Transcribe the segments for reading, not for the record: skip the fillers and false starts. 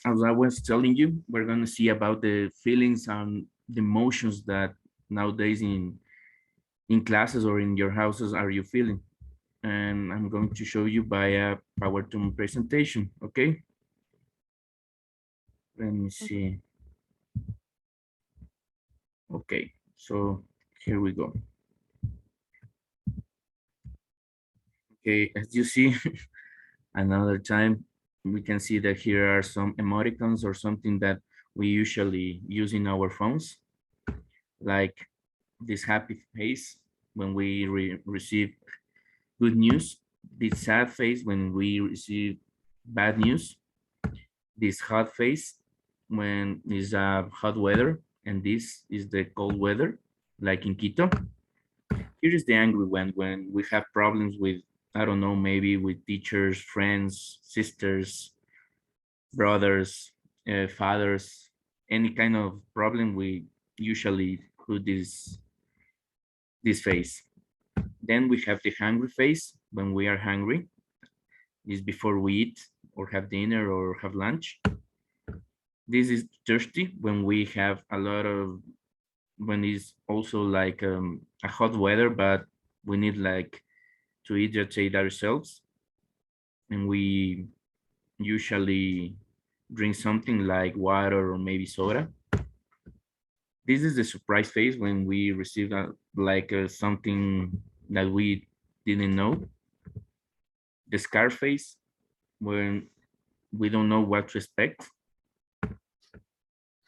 as I was telling you, we're going to see about the feelings and the emotions that nowadays in classes or in your houses are you feeling. And I'm going to show you by a PowerToon presentation. Okay, let me see. Okay, so here we go. Okay, as you see, another time we can see that here are some emoticons or something that we usually use in our phones, like this happy face when we receive good news, this sad face when we receive bad news, this hot face when is hot weather, and this is the cold weather, like in Quito. Here is the angry one when we have problems with, I don't know, maybe with teachers, friends, sisters, brothers, fathers, any kind of problem. We usually put this face. Then we have the hungry face when we are hungry. This before we eat or have dinner or have lunch. This is thirsty when we have a lot of, when it's also like a hot weather, but we need like to hydrate ourselves, and we usually drink something like water or maybe soda. This is the surprise phase when we receive like something that we didn't know. The scar phase when we don't know what to expect.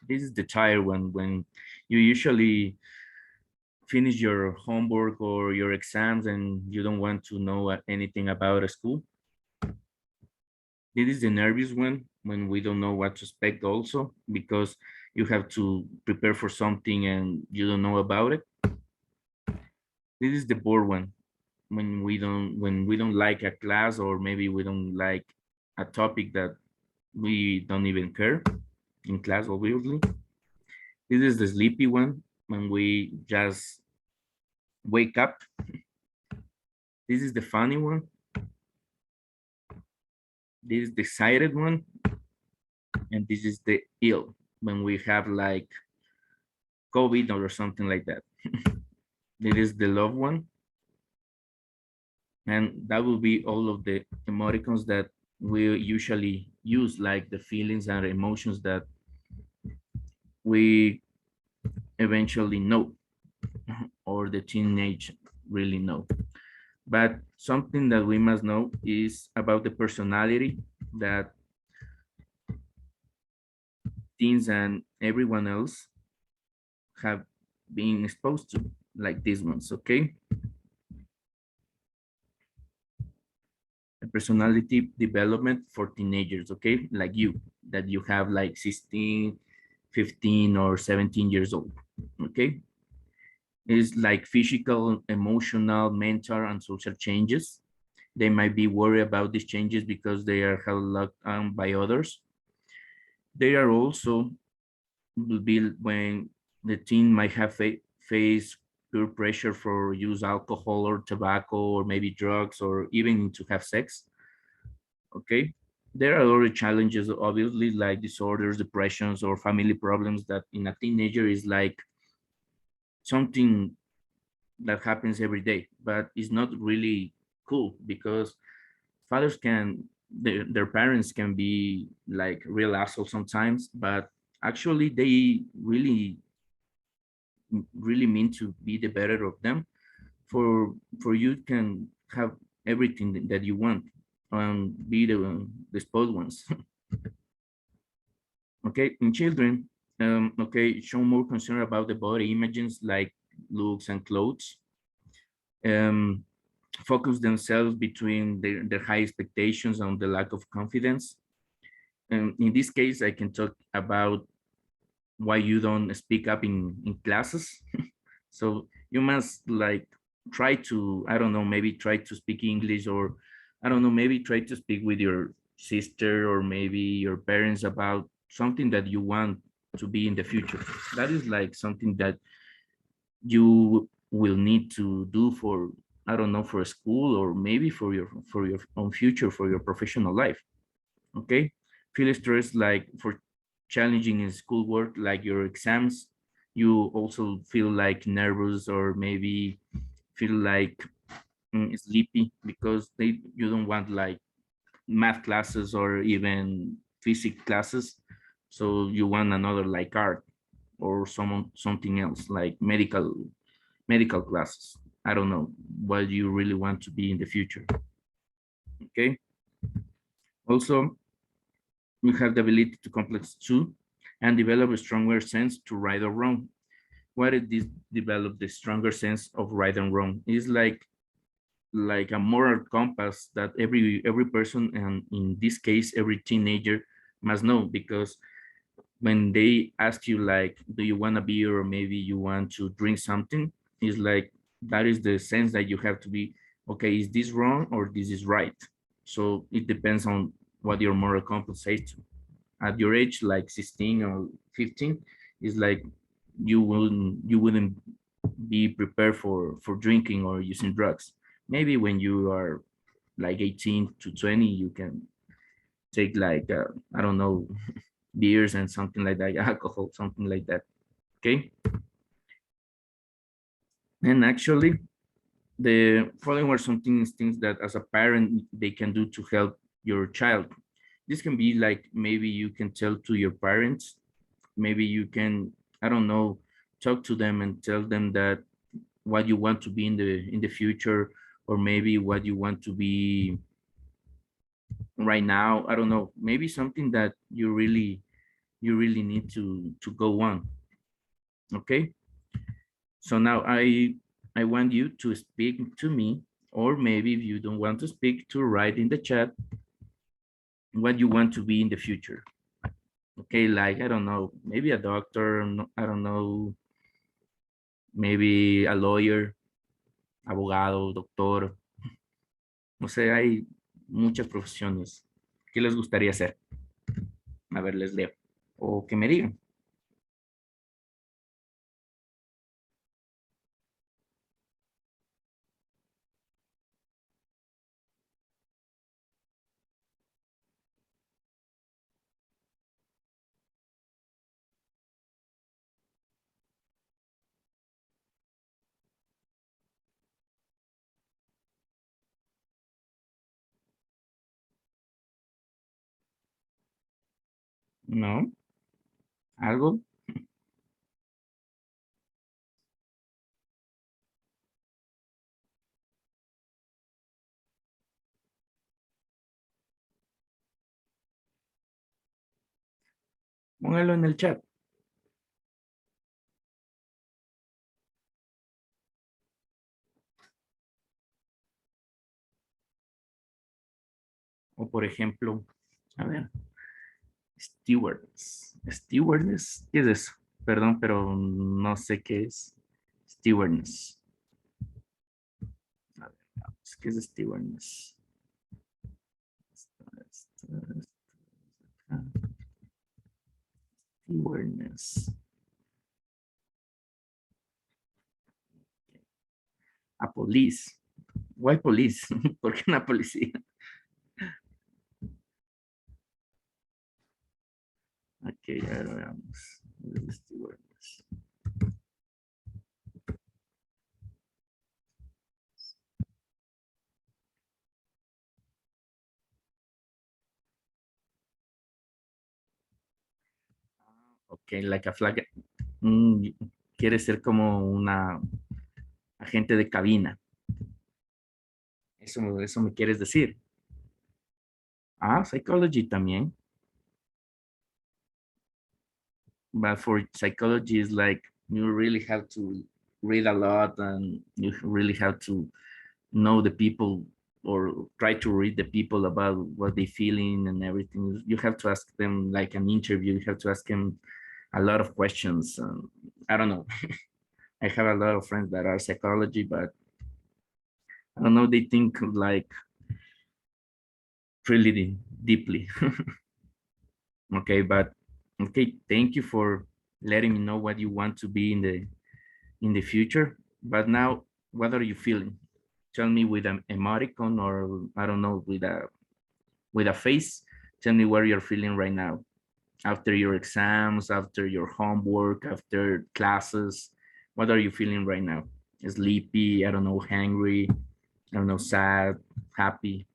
This is the tired one when you usually finish your homework or your exams and you don't want to know anything about a school. This is the nervous one when we don't know what to expect also because you have to prepare for something and you don't know about it. This is the bored one when we don't like a class or maybe we don't like a topic that we don't even care in class, obviously. This is the sleepy one when we just wake up. This is the funny one. This is the excited one. And this is the ill when we have like COVID or something like that. It is the loved one. And that will be all of the emoticons that we usually use, like the feelings and emotions that we eventually know or the teenage really know. But something that we must know is about the personality that teens and everyone else have been exposed to, like these ones, okay? A personality development for teenagers, okay? Like you, that you have like 16, 15, or 17 years old, okay? Is like physical, emotional, mental, and social changes. They might be worried about these changes because they are held locked down by others. They are also will be when the teen might have face peer pressure for use alcohol or tobacco or maybe drugs or even to have sex. Okay, there are other challenges, obviously, like disorders, depressions, or family problems that in a teenager is like something that happens every day, but it's not really cool because fathers can their parents can be like real assholes sometimes, but actually they really mean to be the better of them for you can have everything that you want and be the spoiled ones. Okay, in children, okay, show more concern about the body images like looks and clothes. Um, focus themselves between their high expectations and the lack of confidence. And in this case, I can talk about why you don't speak up in classes. So you must like try to, I don't know, maybe try to speak English, or I don't know, maybe try to speak with your sister or maybe your parents about something that you want to be in the future. That is like something that you will need to do for, I don't know, for school or maybe for your own future, for your professional life. Okay, feel stressed like for challenging in schoolwork, like your exams. You also feel like nervous or maybe feel like sleepy because you don't want like math classes or even physics classes. So you want another like art or something else like medical classes. I don't know what you really want to be in the future. Okay. Also, you have the ability to complex two and develop a stronger sense to right or wrong. What is this develop the stronger sense of right and wrong? It's like a moral compass that every person, and in this case every teenager, must know, because when they ask you like, do you want a beer or maybe you want to drink something, it's like that is the sense that you have to be, okay, is this wrong or this is right? So it depends on what your moral compass says to. At your age, like 16 or 15, is like you wouldn't be prepared for drinking or using drugs. Maybe when you are like 18 to 20, you can take like I don't know, beers and something like that, alcohol, something like that. Okay. And actually, the following are some things that as a parent they can do to help your child. This can be like, maybe you can tell to your parents, maybe you can, I don't know, talk to them and tell them that what you want to be in the future, or maybe what you want to be right now. I don't know, maybe something that you really need to go on. Okay. So now I want you to speak to me, or maybe if you don't want to speak, to write in the chat what you want to be in the future. Okay, like I don't know, maybe a doctor, I don't know, maybe a lawyer, abogado, doctor. No sé, hay muchas profesiones. ¿Qué les gustaría hacer? A ver, les leo. O que me digan. ¿No? ¿Algo? Póngalo en el chat. O por ejemplo, a ver, stewardess. Stewardess, ¿qué es eso? Perdón, pero no sé qué es. Stewardess. A ver, vamos, ¿qué es stewardess? Stewardess. A police. Why police? ¿Por qué una policía? Ok, a ver, veamos. Stewardess. Ok, like a flag. Mm, quiere ser como una agente de cabina. Eso me quieres decir. Ah, psychology también. But for psychology is like you really have to read a lot, and you really have to know the people, or try to read the people about what they feeling and everything. You have to ask them like an interview. You have to ask them a lot of questions. I don't know. I have a lot of friends that are psychology, but I don't know. They think like really deeply. Okay, but okay. Thank you for letting me know what you want to be in the future. But now, what are you feeling? Tell me with an emoticon, or I don't know, with a face. Tell me what you're feeling right now. After your exams, after your homework, after classes, what are you feeling right now? Sleepy, I don't know, hungry, I don't know, sad, happy,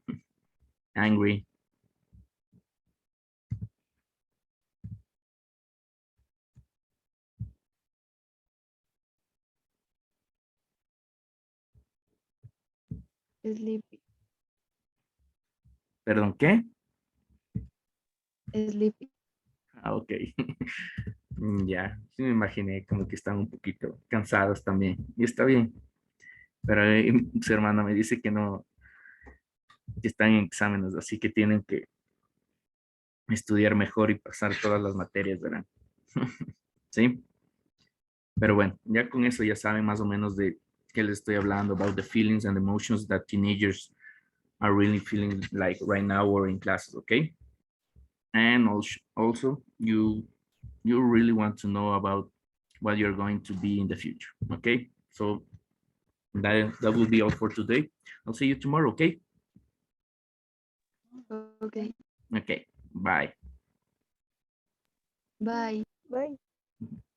angry. Sleepy. ¿Perdón, qué? Sleepy. Ah, ok. Ya, sí me imaginé como que están un poquito cansados también. Y está bien. Pero su hermana me dice que no, que están en exámenes, así que tienen que estudiar mejor y pasar todas las materias, ¿verdad? Sí. Pero bueno, ya con eso ya saben más o menos de qué les estoy hablando, about the feelings and emotions that teenagers are really feeling like right now or in classes, okay? And also you really want to know about what you're going to be in the future, okay? So that will be all for today. I'll see you tomorrow, okay? Okay. Okay, bye. Bye. Bye.